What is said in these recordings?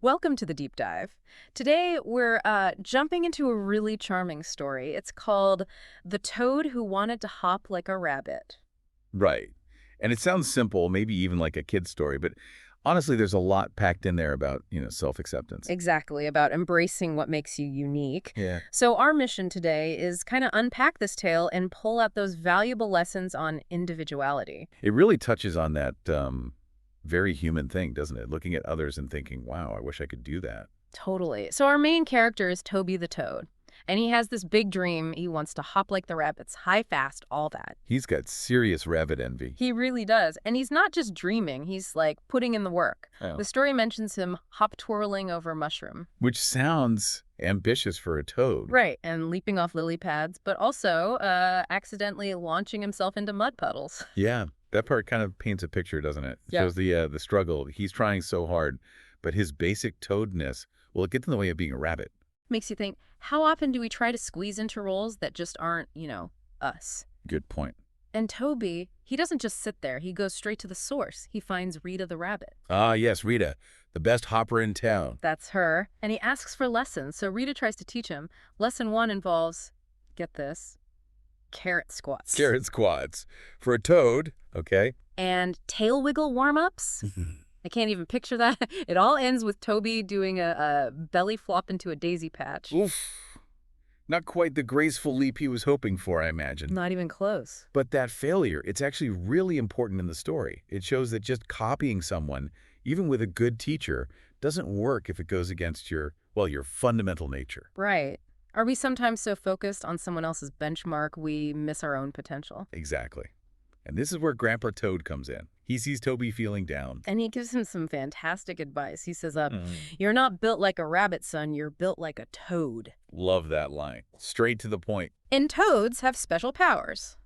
Welcome to the deep dive. Today we're jumping into a really charming story. It's called The Toad Who Wanted to Hop Like a Rabbit. Right. And it sounds simple, maybe even like a kid's story, but honestly, there's a lot packed in there about, self-acceptance. Exactly, about embracing what makes you unique. Yeah. So our mission today is kind of unpack this tale and pull out those valuable lessons on individuality. It really touches on that very human thing, doesn't it? Looking at others and thinking, wow, I wish I could do that. Totally. So our main character is Toby the Toad. And he has this big dream. He wants to hop like the rabbits, high, fast, all that. He's got serious rabbit envy. He really does. And he's not just dreaming, he's like putting in the work. Oh. The story mentions him hop twirling over a mushroom. Which sounds ambitious for a toad. Right, and leaping off lily pads, but also accidentally launching himself into mud puddles. Yeah, that part kind of paints a picture, doesn't it? Yeah. Shows the struggle. He's trying so hard, but his basic toadness, well, it gets in the way of being a rabbit. Makes you think, how often do we try to squeeze into roles that just aren't, us? Good point. And Toby, he doesn't just sit there. He goes straight to the source. He finds Rita the rabbit. Ah, yes, Rita, the best hopper in town. That's her. And he asks for lessons, so Rita tries to teach him. Lesson 1 involves, get this, carrot squats. Carrot squats. For a toad, okay. And tail wiggle warm-ups. I can't even picture that. It all ends with Toby doing a belly flop into a daisy patch. Oof. Not quite the graceful leap he was hoping for, I imagine. Not even close. But that failure, it's actually really important in the story. It shows that just copying someone, even with a good teacher, doesn't work if it goes against your fundamental nature. Right. Are we sometimes so focused on someone else's benchmark we miss our own potential? Exactly. And this is where Grandpa Toad comes in. He sees Toby feeling down. And he gives him some fantastic advice. He says, you're not built like a rabbit, son. You're built like a toad. Love that line. Straight to the point. And toads have special powers.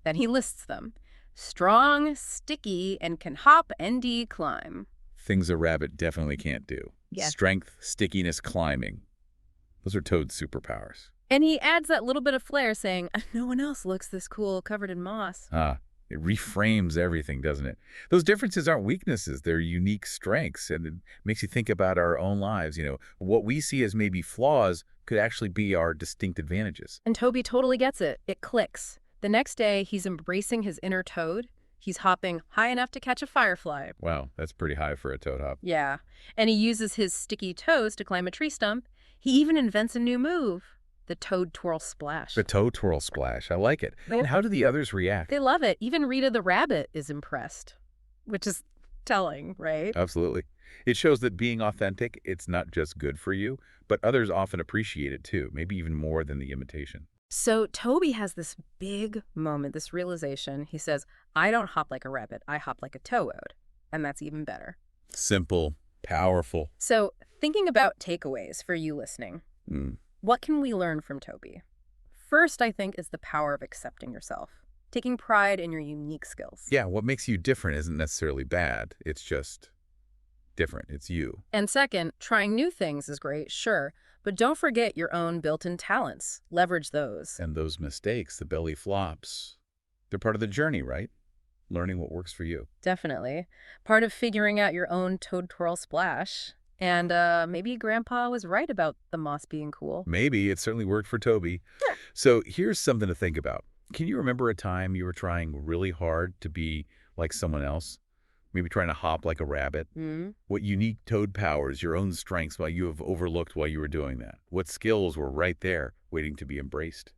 Then he lists them. Strong, sticky, and can hop and climb. Things a rabbit definitely can't do. Yeah. Strength, stickiness, climbing. Those are Toad's superpowers. And he adds that little bit of flair saying, no one else looks this cool covered in moss. It reframes everything, doesn't it? Those differences aren't weaknesses. They're unique strengths, and it makes you think about our own lives. What we see as maybe flaws could actually be our distinct advantages. And Toby totally gets it. It clicks. The next day, he's embracing his inner toad. He's hopping high enough to catch a firefly. Wow, that's pretty high for a toad hop. Yeah. And he uses his sticky toes to climb a tree stump. He even invents a new move. The toad twirl splash. The toad twirl splash. I like it. And how do the others react? They love it. Even Rita the rabbit is impressed, which is telling, right? Absolutely. It shows that being authentic, it's not just good for you, but others often appreciate it too, maybe even more than the imitation. So Toby has this big moment, this realization. He says, I don't hop like a rabbit. I hop like a toad. And that's even better. Simple, powerful. So thinking about takeaways for you listening. What can we learn from Toby? First, I think, is the power of accepting yourself, taking pride in your unique skills. Yeah, what makes you different isn't necessarily bad. It's just different. It's you. And second, trying new things is great, sure, but don't forget your own built-in talents. Leverage those. And those mistakes, the belly flops, they're part of the journey, right? Learning what works for you. Definitely. Part of figuring out your own toad twirl splash. And maybe Grandpa was right about the moss being cool. Maybe. It certainly worked for Toby. So here's something to think about. Can you remember a time you were trying really hard to be like someone else? Maybe trying to hop like a rabbit? What unique toad powers, your own strengths, while you have overlooked while you were doing that? What skills were right there waiting to be embraced?